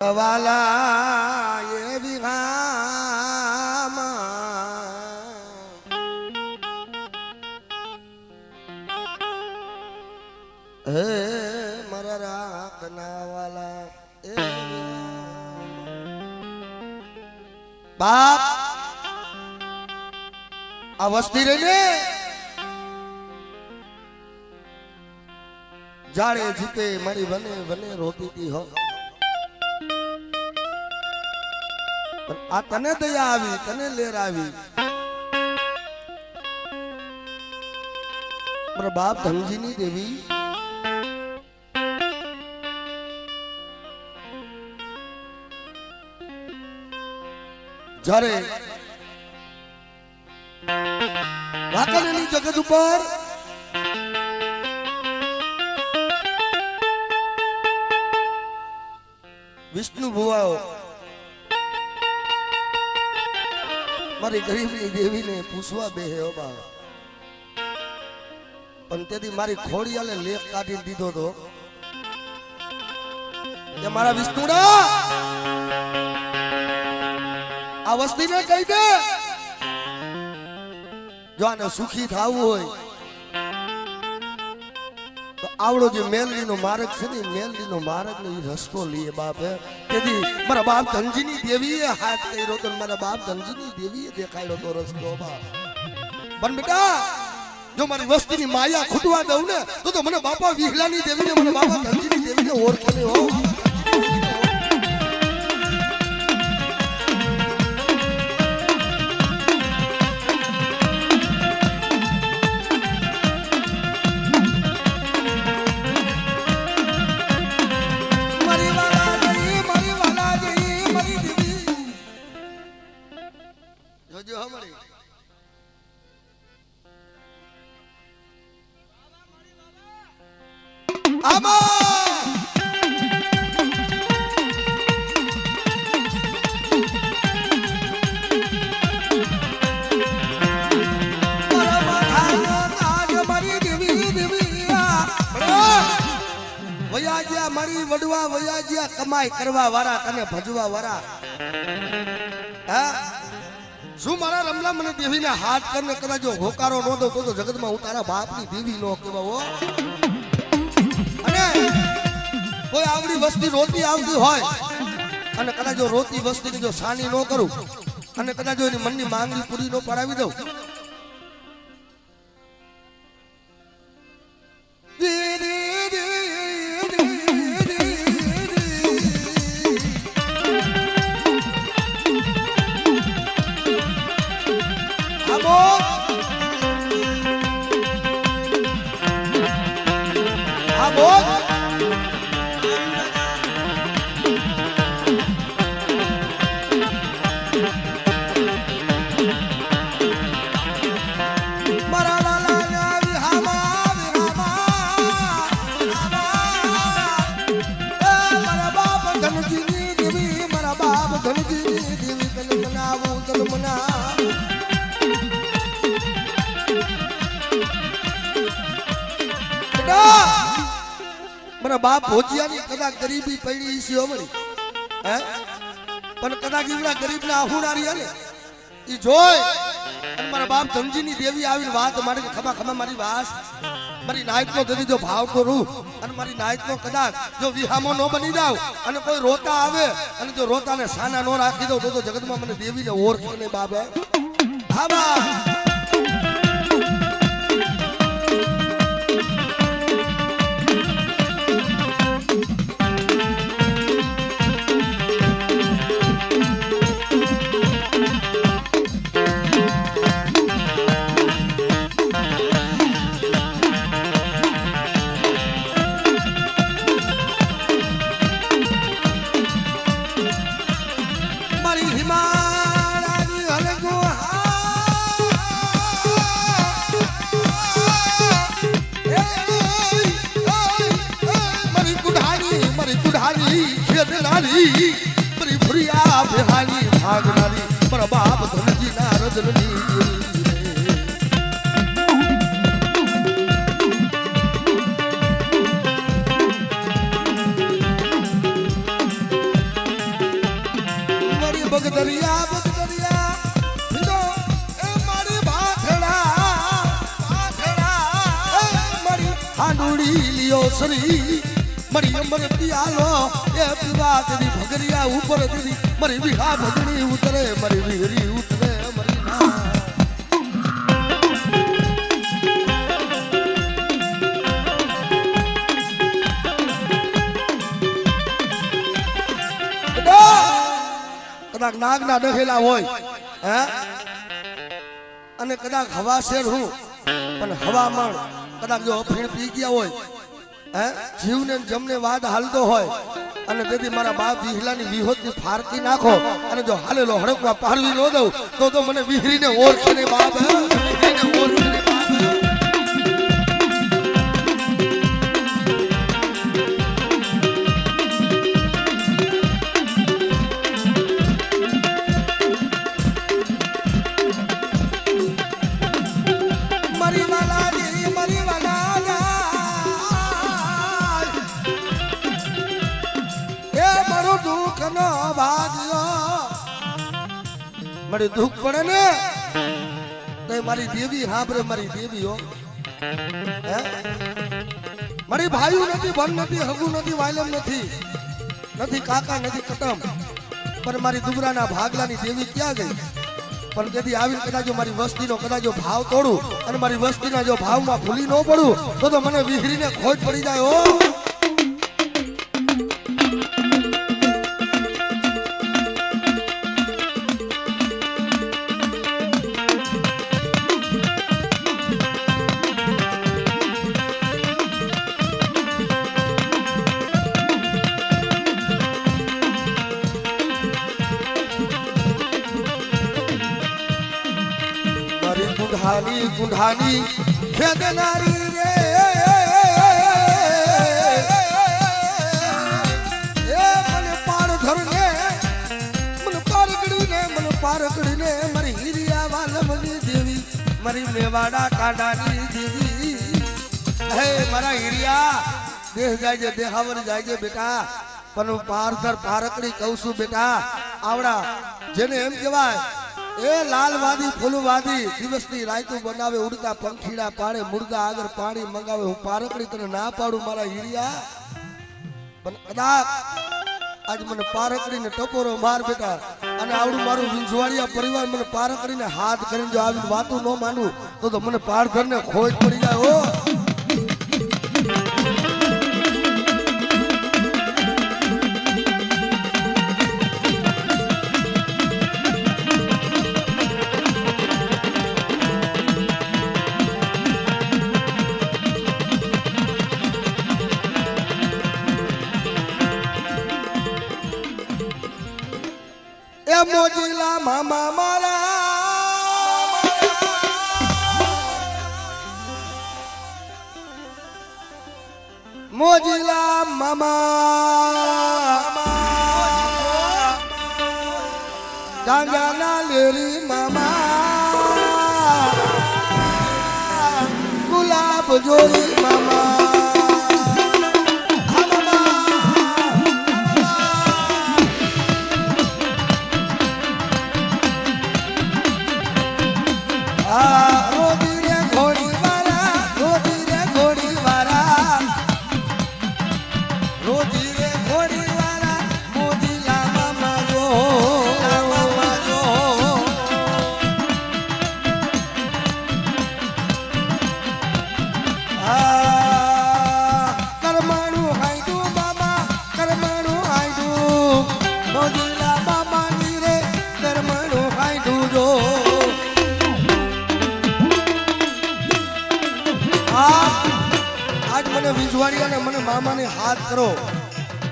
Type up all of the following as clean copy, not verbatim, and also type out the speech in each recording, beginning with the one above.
વાલા એ વિહામાં હે મારા રાખના વાલા એ બાપ આ વસ્તી રહીને જાડે જીતે મારી વને વને રોતી હતી હો આ તને દયા આવી તને લેર આવી મારા બાપ ધનજીની દેવી જ્યારે વાંકાનેરની જગત ઉપર વિષ્ણુ ભુવાઓ મારી ગરીબની દેવીને પૂછવા બેહ્યો બા પણ તેથી મારી ખોડિયાલે લેખ કાઢી દીધો તો કે મારા વિષ્ણુડા આ વસ્તીને કહી દે જો આને સુખી થવું હોય તો આવડો જે મેલડીનો માર્ગ છે ને મેલડીનો માર્ગ નો રસ્તો લીએ બાપે તેથી મારા બાપ ધનજીની દેવીએ હાથ કર્યો તો મારા બાપ ધનજીની દેવીએ દેખાડ્યો તો રસ્તો બાપ પણ બેટા જો મારી વસ્તીની માયા ખૂટવા દઉં ને તો મને બાપા વિહલાની દેવીને મને બાપા ધનજીની દેવીને ઓળખે ને હો મારી વડવા વયાજિયા કમાઈ કરવા વાળા તને ભજવા વાળા હા શું મારા રમલા મને દેવીને હાથ કરીને કદાચ જો હોકારો ન દો તો જગતમાં હું તારા બાપની દેવી નો કહેવા હો અને કોઈ આવડી વસ્તી રોતી આવતી હોય અને કદાચ જો રોતી વસ્તીની જો સાની ન કરું અને કદાચ જો એની મનની માંગણી પૂરી ન પડાવી દઉં મારા બાપ ભોજિયાની કદાચ ગરીબી પડી છે અમારી હે પણ કદાચ એવડા ગરીબના આહુડારી હે ને ઈ જોઈ અને મારા બાપ ધનજીની દેવી આવીને વાત મારી ખમા ખમા મારી વાસ મારી નાઈટનો દદી જો ભાવ તો રૂ અને મારી નાઈટનો કદાચ જો વિહામો ન બની જાવ અને કોઈ રોતા આવે અને જો રોતાને સાના નો રાખી દઉં તો જગતમાં મને દેવીને ઓળખે ને બાપ હા બા बाप धनजी ना रजनी બગદરિયા બગદરિયા ભીડો એ મારી ભાખડા ભાખડા એ મારી હાંડુડી લિયો સરી મારી અમર પિયાલો એ પીવા તેરી ભગરિયા ઉપર તેરી મારી વિહા ભગણી ઉતરે મારી વિહરી ઉતરે મારી ના કદાચ નાગના ડહેલા હોય હે અને કદાચ હવા શેર હું પણ હવામાન કદાચ જો અફીણ પી ગયા હોય હે જીવને જમને વાદ હાલતો હોય અને તેથી મારા બાપ વિહલાની વિહોતની ફારકી નાખો અને જો હાલેલો હડકવા પાડવી ન દઉં તો મને વિહરીને ઓળખીને બાપ વિહરીને ઓળખીને બાપ મારે દુઃખ પડે ને તો મારી દેવી હાબરે મારી દેવી હો હે મારી ભાઈઓ નથી ભણ નથી હગુ નથી વાયલમ નથી કાકા નથી કટમ પણ મારી દુબરાના ભાગલાની દેવી ક્યાં ગઈ પણ તેથી આવીને કદાચ મારી વસ્તીનો કદાચ ભાવ તોડું અને મારી વસ્તીના જો ભાવમાં ભૂલી ન પડું તો મને વિહરીને ખોટ પડી જાય હો ગુંઢાની ગુંઢાની ખેદનારી રે એ મને પાર ધરને મને પાર ગડીને મારી હીરિયા વાલમની દેવી મારી મેવાડા કાંડાની દેવી હે મારા હીરિયા દેહ જાય છે દેહાવર જાય છે બેટા પણ હું પારધર પારકડી કહું છું બેટા આવડા જેને એમ કહેવાય એ લાલવાદી ફૂલવાદી દિવસની રાયતું બનાવે ઉડતા પંખીડા પાડે મુર્ગા આગળ પાણી મંગાવે હું પારકડી તને ના પાડું મારા હીરિયા પણ કદાચ આજ મને પારકડીને ટપોરો માર બેટા અને આવડું મારું વિંજવાડિયા પરિવાર મને પારકડીને હાથ કરીને જો આવીને વાતું ન માનું તો મને પારધરને ખોજ પડી જાય હો મોજીલા મામા મારા મોજીલા મામા ગાંગાના લેરી મામા ગુલાબ જોઈ મામા મને મામાને હાથ કરો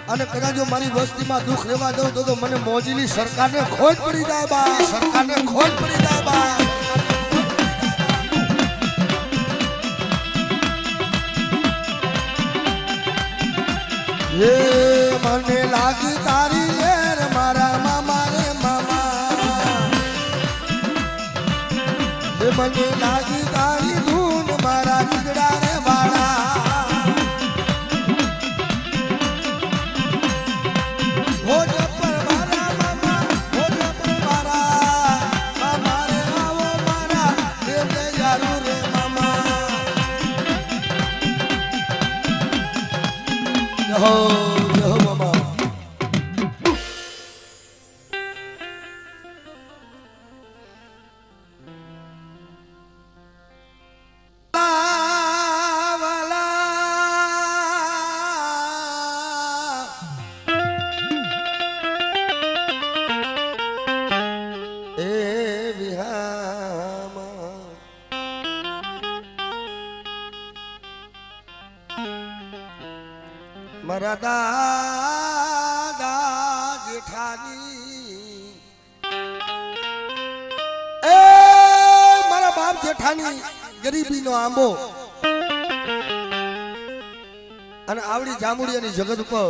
અને કદાચ જો મારી વસ્તીમાં દુઃખ રહેવા દઉં તો મને મોજીલી સરકારને ખોજ પડી જાય બા સરકારને ખોજ પડી જાય બા હે મને લાગી તારી લેર મારા મામા રે મામા હે મને લાગી તારી ધૂન મારા દીકડા રે વાળા ભોજ પર મારા મામા ભોજ મારા દાદા જેઠાની એ મારા બાપ જેઠાની ગરીબીનો આંબો અને આવડી જાંબુડિયાની જગત ઉપર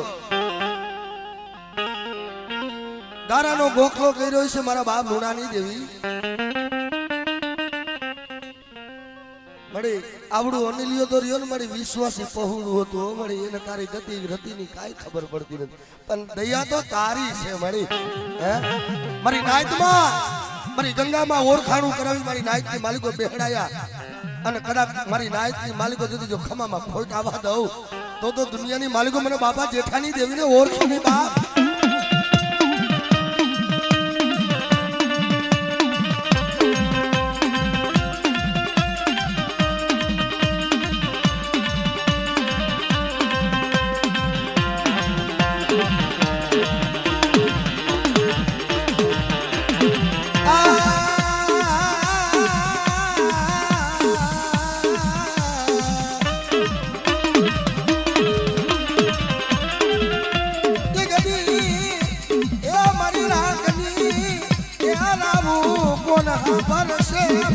દારાનો ગોખલો કર્યો છે મારા બાપ લુણાની દેવી મળી આવડું અનિલ્યો તો રહ્યો ને મારી વિશ્વાસી પહોળું હતું મળી એને તારી ગતિ રતિની કાંઈ ખબર પડતી નથી પણ દયા તો તારી છે મળી હે મારી નાયતમાં મારી ગંગામાં ઓળખાણું કરાવી મારી નાયતની માલિકો બેહડાયા અને કદાચ મારી નાયતની માલિકો যদি જો ખમામાં ખોટ આવવા દઉં તો દુનિયાની માલિકો મને બાપા જેઠાની દેવીને ઓળખો ને બાપ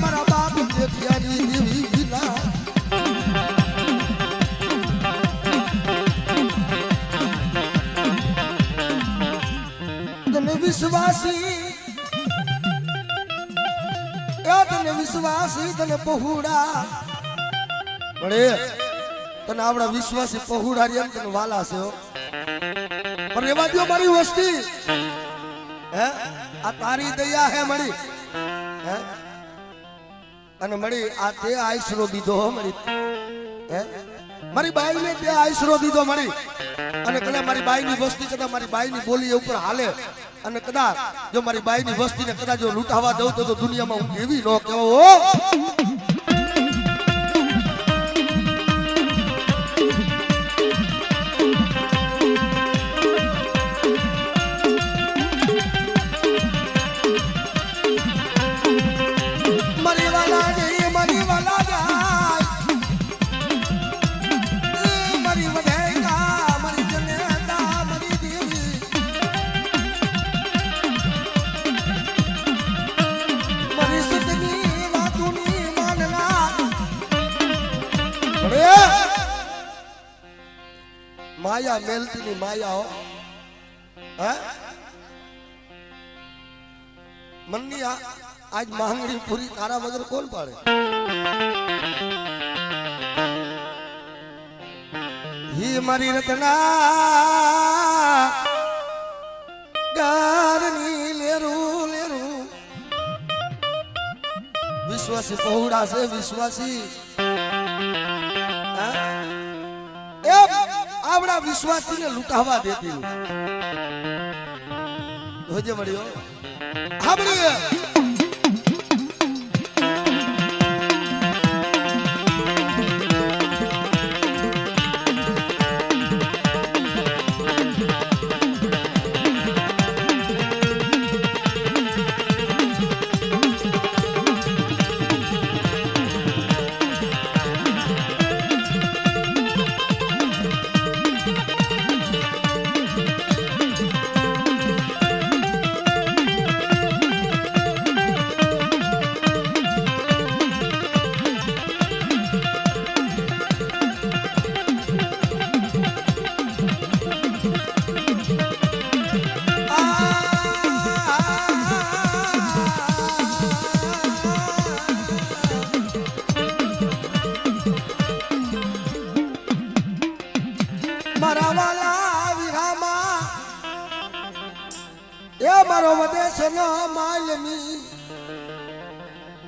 મારા બાપ જેઠિયાની દેવી વિના તને વિશ્વાસી તને પહોળા મળે તને આપણા વિશ્વાસી પહોળા રહ્યા તને વાલા છે પણ એવા દો મારી વસ્તી હે આ તારી દયા હે મળી હે અને મળી આ તે આઈસરો દીધો મળી હે મારી બાઈને તે આઈસરો દીધો મળી અને કદાચ મારી બાઈની વસ્તી કદાચ મારી બાઈની બોલી ઉપર હાલે અને કદાચ જો મારી બાઈની વસ્તીને કદાચ જો લૂંટાવા દઉં તો દુનિયામાં હું એવી ન કહેવો माया मेलती नहीं माया हो है मन्नी आज महंगी पूरी तारा वगैरह कौन पाड़े ही मारी रतना गारनी लेरू लेरू विश्वासी पहुड़ा से विश्वासी आवड़ा विश्वासी ने लुटावा देती होजे मड़ियो हाबड़ी मारो वदेश नो मालमी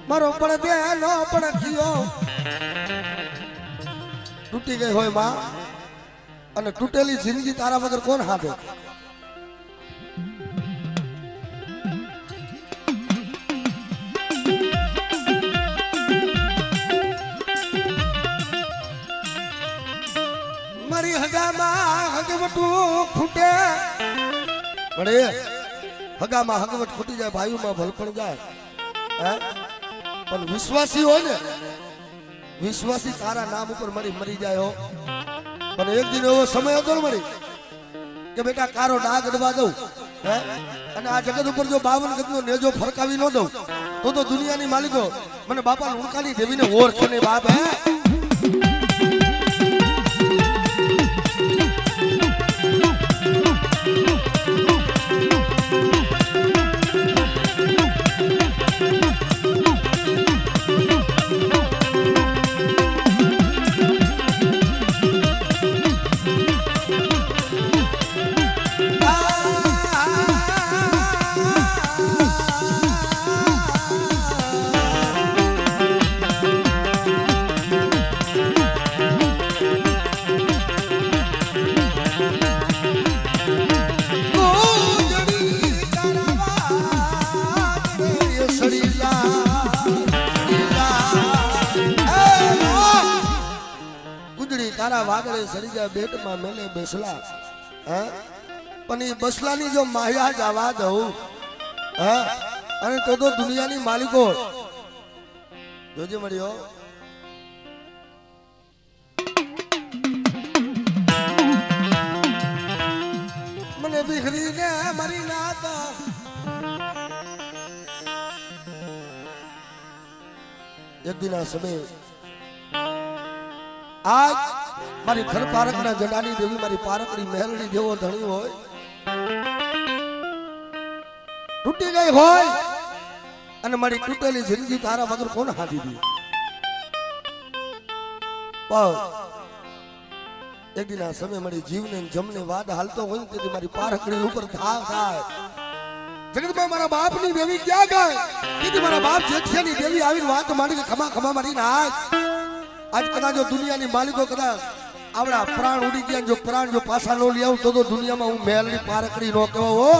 मारो पड़दे नो पड़कियो टूटी गई होय मां અને તૂટેલી જિંદગી તારા વગર કોણ હાથે મારી હગામાં હગવટું ખૂટે પડે હગામાં હગવટ ખૂટી જાય ભાઈઓમાં ભલપણ જાય હે પણ વિશ્વાસી હોય ને વિશ્વાસી તારા નામ ઉપર મરી જાય હો પણ એક દિન એવો સમય હતો ને મરી કે બેટા કારો ડાઘ અડવા દઉં હે અને આ જગત ઉપર જો 52 ગજનો નેજો ફરકાવી ન દઉં તો દુનિયાની માલિકો મને બાપા લુણકાની દેવીને ઓળખે ને બાપ હે વાદળે સડી ગયા બેટમાં મેલે બેસલા હે પણ એ બસલાની જો માયા જવા દઉં હે અને તો દુનિયાની માલિકો જોજે મળ્યો મને ભીખરીને મારી નાત એક દિન આ સમય આજ મારી ઘર પારકના જડાની દેવી મારી પારકની મહેલની જેવો ધણી હોય તૂટી ગઈ હોય અને મારી તૂટેલી જિંદગી તારા વગર કોણ હાથી દી એક દિન આ સમય મારી જીવને જમને વાદ હાલતો હોય તેથી મારી પારકની ઉપર ધાવ થાય જગતમાં મારા બાપની દેવી ક્યાં ગઈ તેથી મારા બાપ જેઠિયાની દેવી આવીને વાત માંડી કે ખમા ખમા મારી નાખ આજ કદાચ જો દુનિયાની માલિકો કદાચ આવડા પ્રાણ ઉડી ગયા જો પ્રાણ જો પાછા નો લઈ આવું તો દુનિયામાં હું મહેલની પારકડી નો કહેવો હો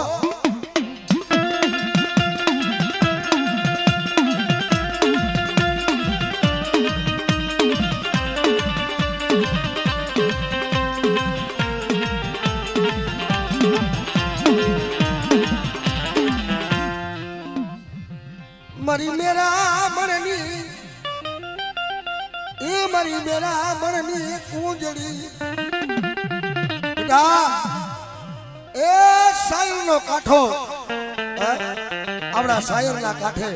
મારી મેરા મણની એ મારી મેરા મણની કુંજડી એ સાયર નો કાંઠો આપણા સાયર ના કાંઠે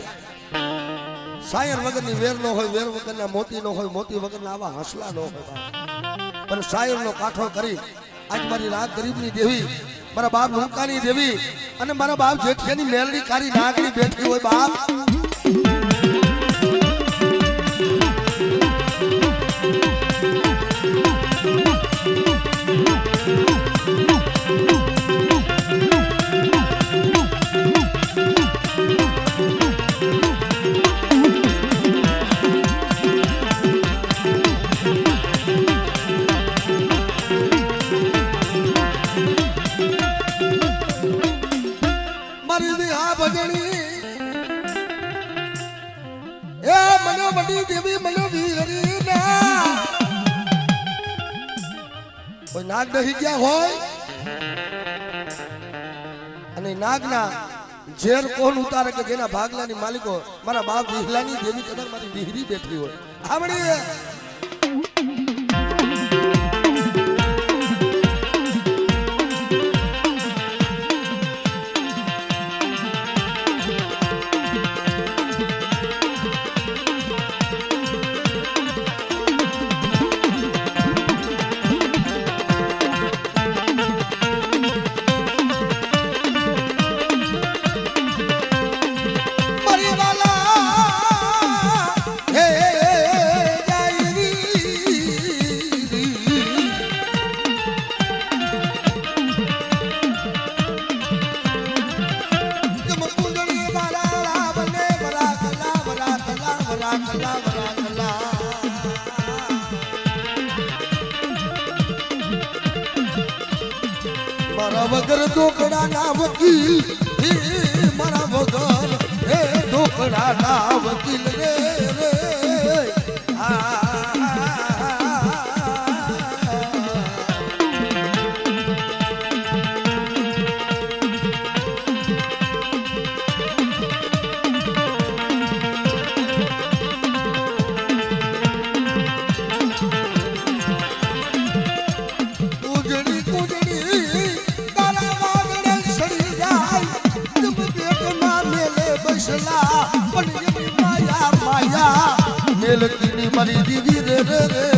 સાયર વગરની વેર નો હોય વેર વગરના મોતી નો હોય મોતી વગરના આવા હસલા નો હોય પણ સાયર નો કાંઠો કરી આજ મારી રાત ગરીબની દેવી મારા બાપ લુણકાની દેવી અને મારા બાપ જેઠિયાની મેલની કારી નાગની બેઠી હોય બાપ નાગ દહી ગયા હોય અને નાગના ઝેર કોણ ઉતારે કે જેના ભાગલાની માલિકો મારા બાપ વિહલાની દેવી કદાચ મારી દીહરી બેઠી હોય આવડી મારા વગર ઢોકળા ના વકીલ મારા વગર ઢોકળા ના વકીલ રે વેલતીની મારી દીવી રે રે રે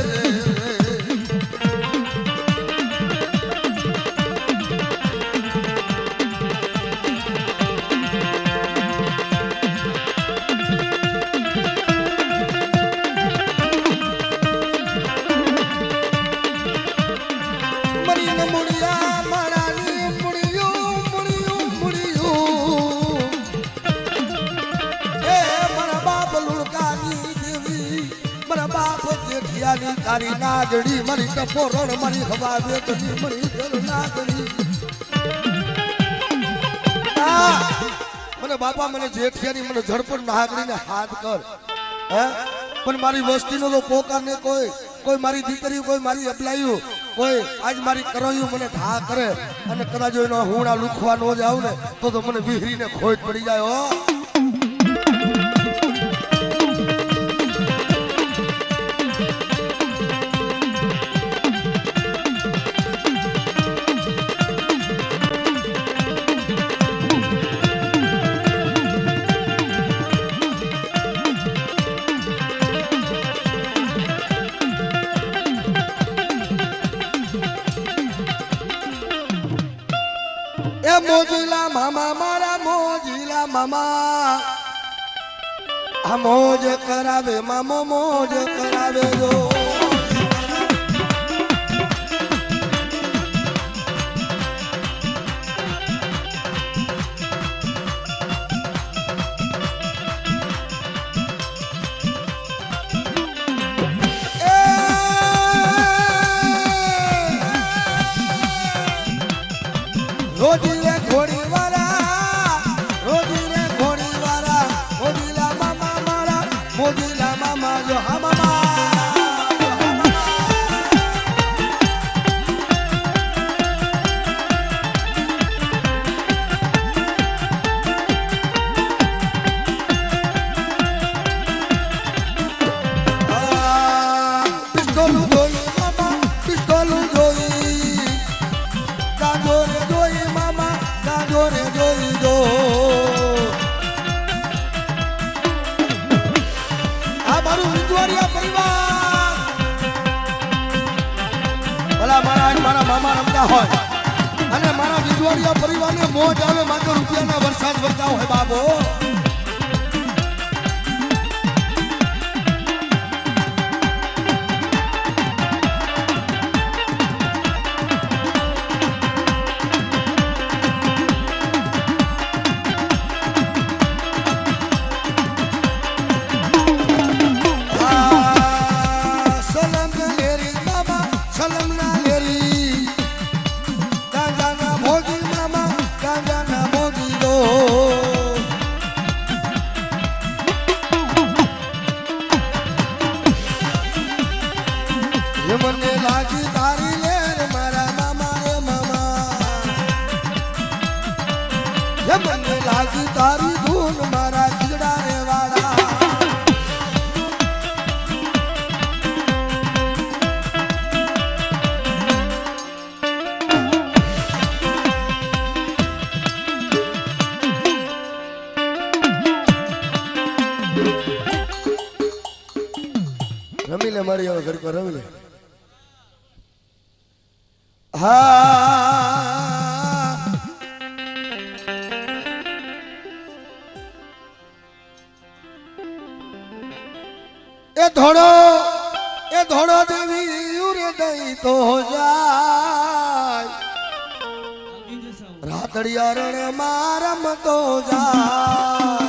તારી નાગડી મારી ટપોરણ મારી હવા વેતની મારી જલ નાગડી મને બાપા મને જેઠિયાની મને ઝડપડ નાગડીને હાથ કર હે પણ મારી વસ્તીનો તો પોકાર ને કોઈ મારી દીકરી કોઈ મારી અપલાયું કોઈ આજ મારી કરોયું મને ઘા કરે અને કદાચ એનો હુંડા લુખવા ન જાવ ને તો મને વિહરીને ખોટ પડી જાય હો મોજીલા મામા મારા મોજીલા મામા આ મોજ કરાવે મામો મોજ કરાવે જો રોજી રે ઘોડી વાળા રોજી રે ઘોડી વાળા મોજીલા મામા મારા મોજીલા મામા જો હા મામા પિસ્તોલું જોઈ મામા પિસ્તોલું જોઈ કાજોરે જોઈ મામા કાજોરે જોઈ દો આ મારું વિજવાડિયા પરિવાર ભલા મારા મામા રમતા હોય અને મારા વિજવાડિયા પરિવારને મોજ આવે માત્ર રૂપિયાના વરસાદ વરતા હોય બાબો મને લાગી તારી લેર મારા મામા રે મામા મને લાગી તારી ધૂન મારા ખીજડા રે વાળા રમી લે મારી હવે ઘર પર રમી લે એ ધોળો દેવી ઉરે દઈ તો જાય રાતડિયા રણે મારમ તો જાય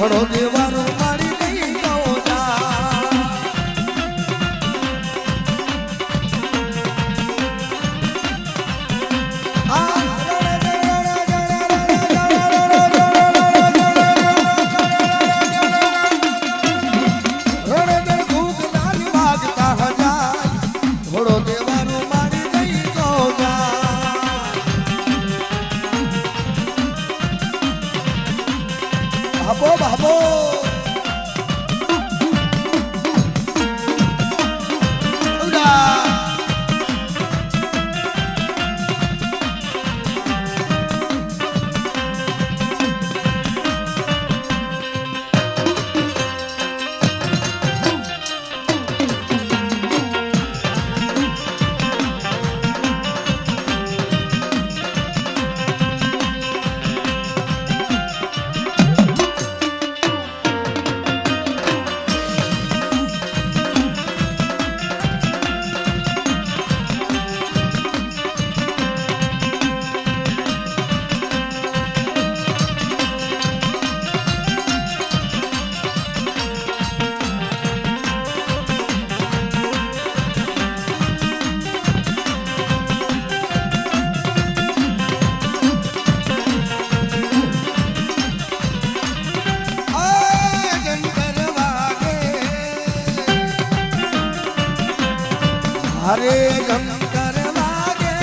ઘોડો દેવાનો મારી નહીં જાઓ જા બાબો હરે શંકર વાગે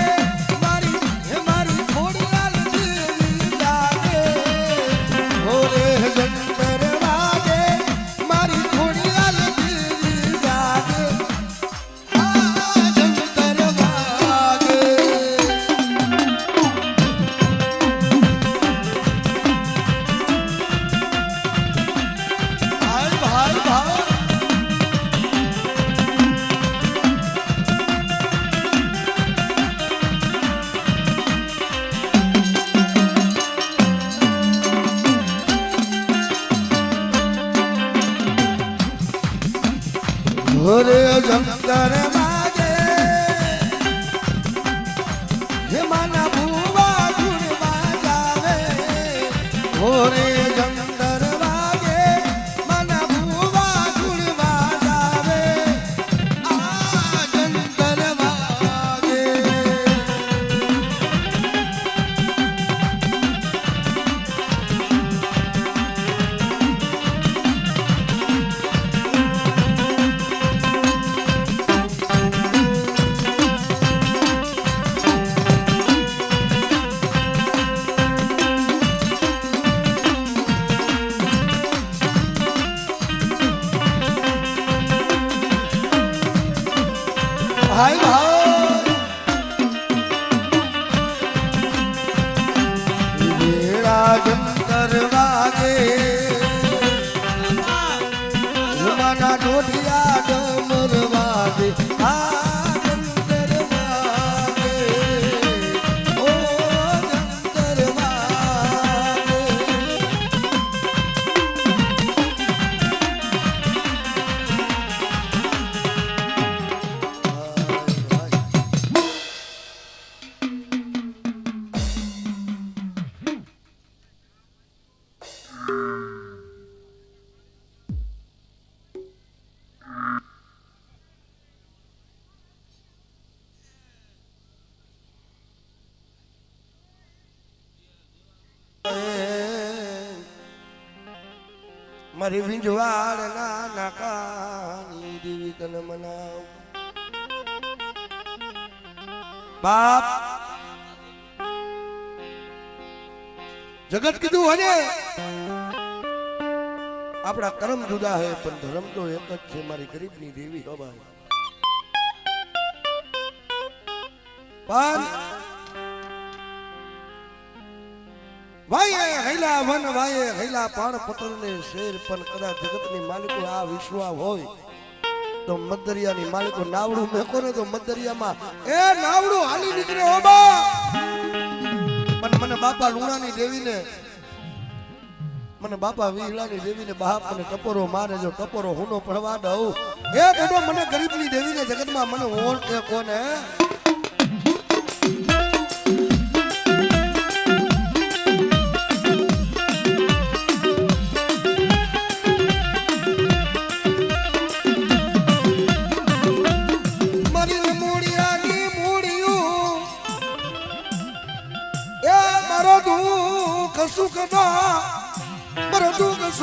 મારી ખોડિયાર દેવી જાગે હોરે શંકર વાગે મારી ખોડિયાર દેવી જાગે શંકર વાગે ભાઈ ભાઈ હોરે શંકર વાગે હે માના ભુવા ધૂણવા જાવે હોરે શંકર વાગે માના ભુવા ધૂણવા જાવે આ શંકર વાગે ભાઈ ભાઈ વેળા શંકર વાગે જુમાના ડોઢિયા ડમર વાગે શંકર વાગે ઓ શંકર વાગે મારી વિંજવાડ ના કાની દેવી તને મનાવ બાપ જગત કીધું હને આપણા કર્મ જુદા હે પણ ધર્મ તો એક જ છે મારી ગરીબની દેવી હો ભાઈ પણ વાયે હૈલા વન વાયે હૈલા પાણ પતલ ને શેર પણ કદાચ જગતની માલિકો આ વિશ્વા હોય તો મદરિયાની માલિકો નાવડું મેકો ને તો મદરિયામાં એ નાવડું હાલી નીકળે હો બા પણ મને બાપા લુણાની દેવીને મને બાપા વિહલાની દેવીને બાપ મને ટપોરો મારે જો ટપોરો હુનો પડવા દઉં એ બેટો મને ગરીબની દેવીને જગતમાં મને ઓળ કે કોને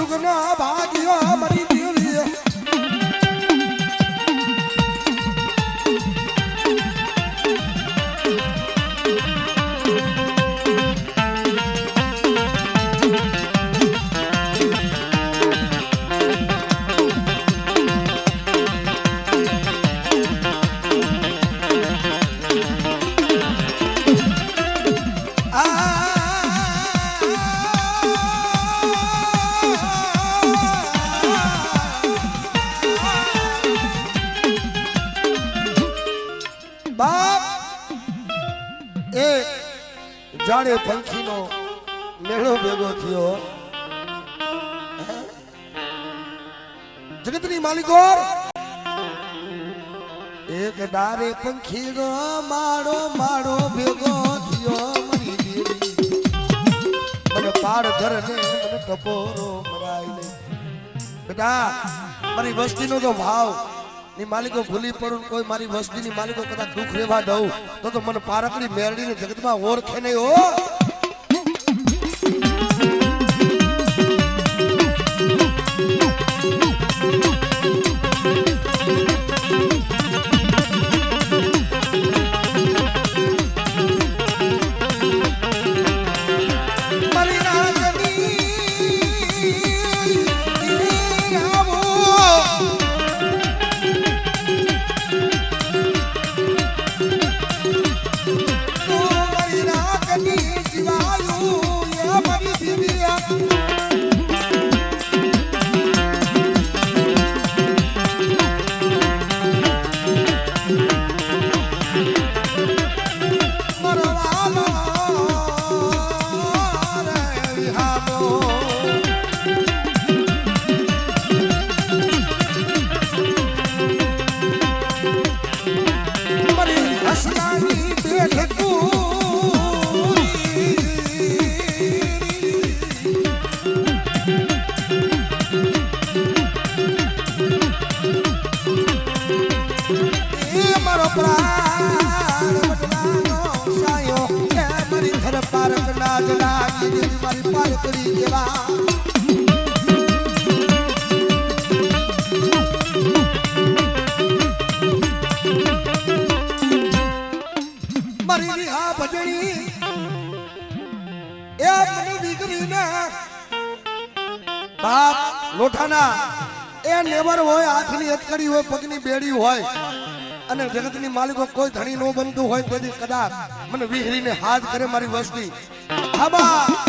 સુગનો ભાગ્યો મારી દેવી જાણે પંખીનો મેળો ભેગો થયો જગતની માલિકો એક ડારે પંખીનો માળો માળો ભેગો થયો મારી દેવી મને પાડ ધર ને મને ટપોરો મરાય ને બેટા મારી વસ્તીનો તો ભાવ ની માલિકો ભૂલી પડું કોઈ મારી વસ્તીની માલિકો કદાચ દુઃખ રેવા દઉં તો મને પારકડી મેરડીને જગતમાં ઓળખે નહીં હો લોઠાના એ નેવર હોય હાથની હથકડી હોય પગની બેડી હોય અને જગતની માલિકો કોઈ ધણી નો બનતું હોય તો કદાચ મને વિહરીને હાથ કરે મારી વસ્તી હાબા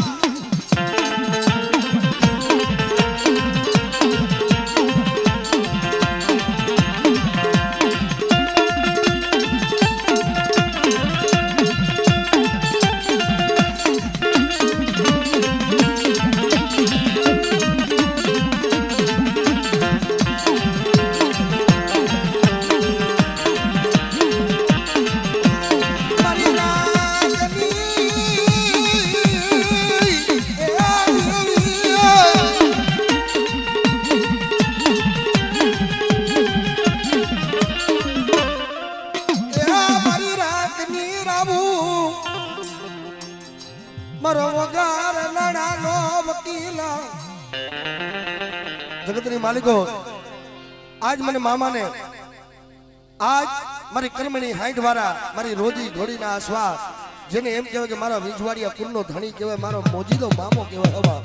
જગતની માલિકો આજ મને મામાને આજ મારી કર્મણી હાઈટ વાળા મારી રોજી ઘોડીના આશ્વાસ જેને એમ કહેવાય કે મારા વિજવાડિયા કુલનો ધણી કહેવાય મારો મોજીદો મામો કહેવાય હવા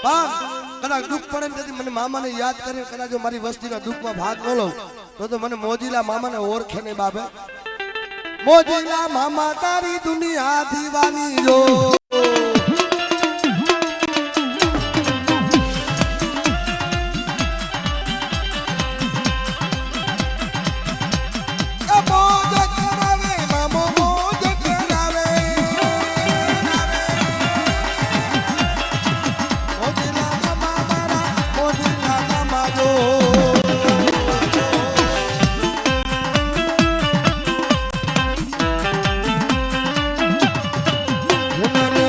બાપ કદાચ દુઃખ પડે ને તેથી મને મામાને યાદ કરે કદાચ જો મારી વસ્તીના દુઃખમાં ભાગ ન લઉં તો મને મોજીલા મામાને ઓળખે નહીં બાપે મોજીલા મામા તારી દુનિયા દીવાની જો Come on.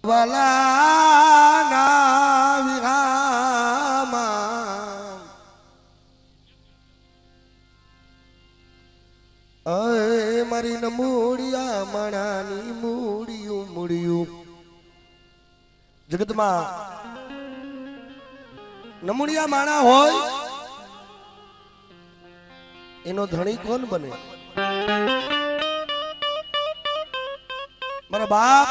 વાલા વિહામાં અય મારી નમૂડિયા માણાની મૂડિયું મૂડિયું જગતમાં નમૂડિયા માણા હોય એનો ધણી કોણ બને? મારા બાપ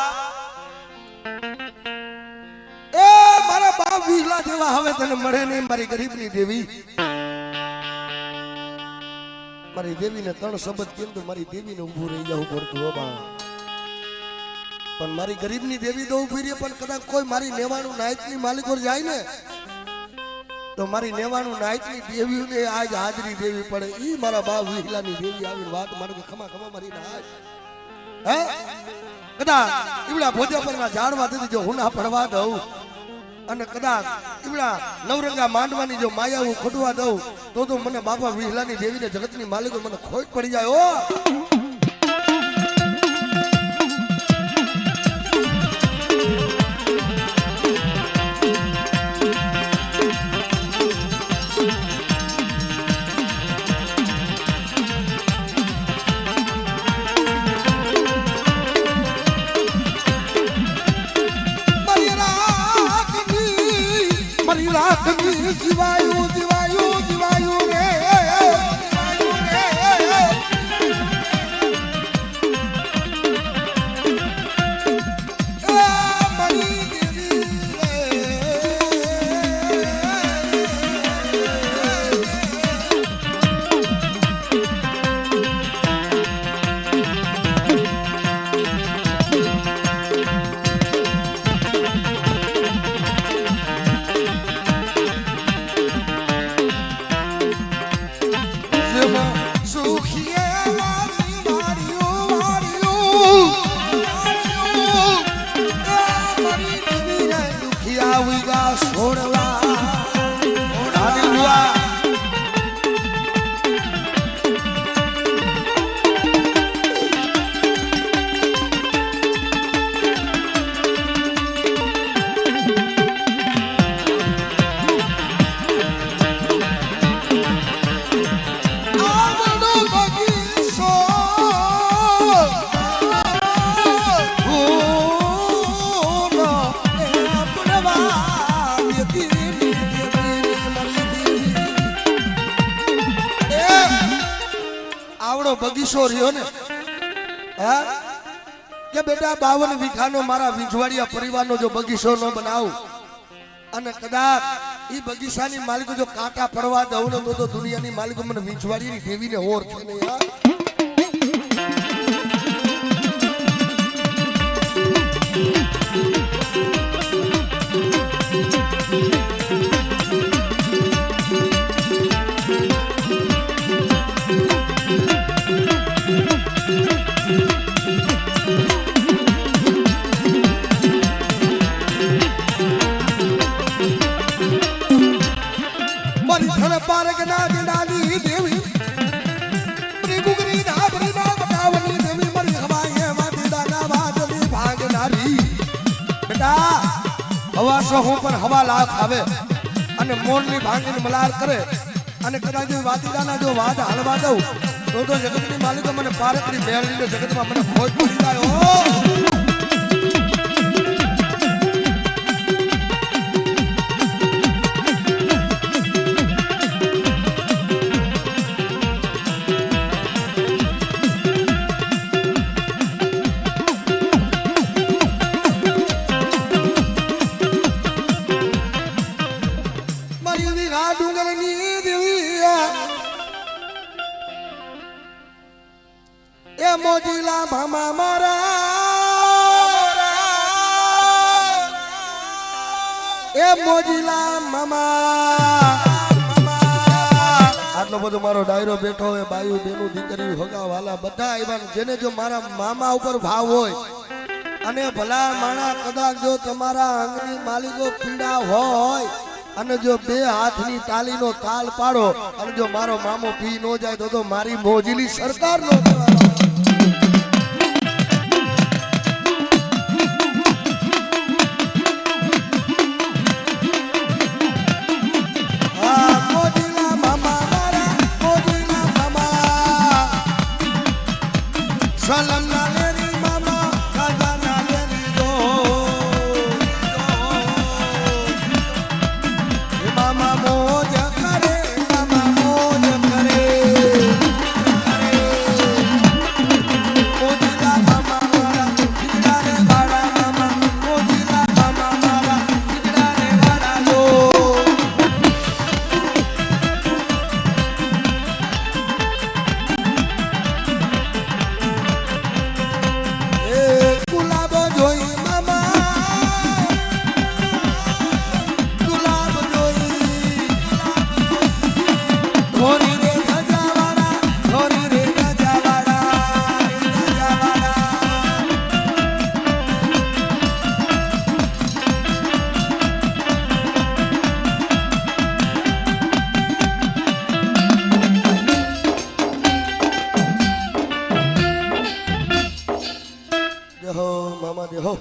વિહલા જેવા હવે તને મળે નહીં મારી ગરીબની દેવી. મારી દેવીને ત્રણ શબ્દ કેમ તો મારી દેવીને ઊભું રહી જવું પડતું હો બા. પણ મારી ગરીબની દેવી તો ઊભી રહી, પણ કદાચ કોઈ મારી નેવાનું નાયતની માલિકો જાય ને તો મારી નેવાનું નાયતની દેવીને આજ હાજરી દેવી પડે. ઈ મારા બા વિહલાની દેવી આવીને વાત મારે ખમા ખમા મારી નાજ હે કદાચ ઈવડા ભોજા પરના ઝાડવા દીધી જો હું ના પડવા દઉં અને કદાચ ઈવડા નવરંગા માંડવાની જો માયા હું ખોટવા દઉં તો મને બાપા વિહલાની દેવીને જગતની માલિકો મને ખોટ પડી જાય. ઓ જીવાયું જીવાયું જીવાયું રે બગીચો રહ્યો ને હા કે બેટા 52 વીઘાનો મારા વિંજવાડિયા પરિવારનો જો બગીચો ન બનાવું અને કદાચ ઈ બગીચાની માલિકો જો કાંટા પડવા દઉં ને તો દુનિયાની માલિકો મને વિંજવાડિયાની દેવીને ઓળખે ને યાર. હવા હું પણ હવા લાખ આવે અને મોરની ભાંગીને મલાર કરે અને કદાચ વાદીડાના જો વાદ હાલવા દઉં તો જગતની માલિકો મને પાર કરી મેળવીને જગતમાં મને ખોટ પડી જાય. મોજીલા મામા મારા એ મોજીલા મામા આટલો બધો મારો ડાયરો બેઠો હોય બાયુ બેનું દીકરી હગા વાલા બધા આવ્યા જેને જો મારા મામા ઉપર ભાવ હોય અને ભલા માણા કદાચ જો તમારા અંગની માલિકો પીડા હોય અને જો બે હાથની તાલીનો તાલ પાડો અને જો મારો મામો પી નો જાય તો મારી મોજીલી સરકાર નો ના લેરી મામા ખાધા ના લેરી જો એ મામા મોજ કરે મામા મોજ કરે મોજીલા મામા મારા ખીજડા રે વાડા મામા મોજીલા મામા મારા ખીજડા રે વાડા જો ગુલાબ જોઈ મામા ગુલાબ જોઈ ધોરી રે ગજાવાડા ધોરી રે ગજાવાડા દેહો મામા દેહો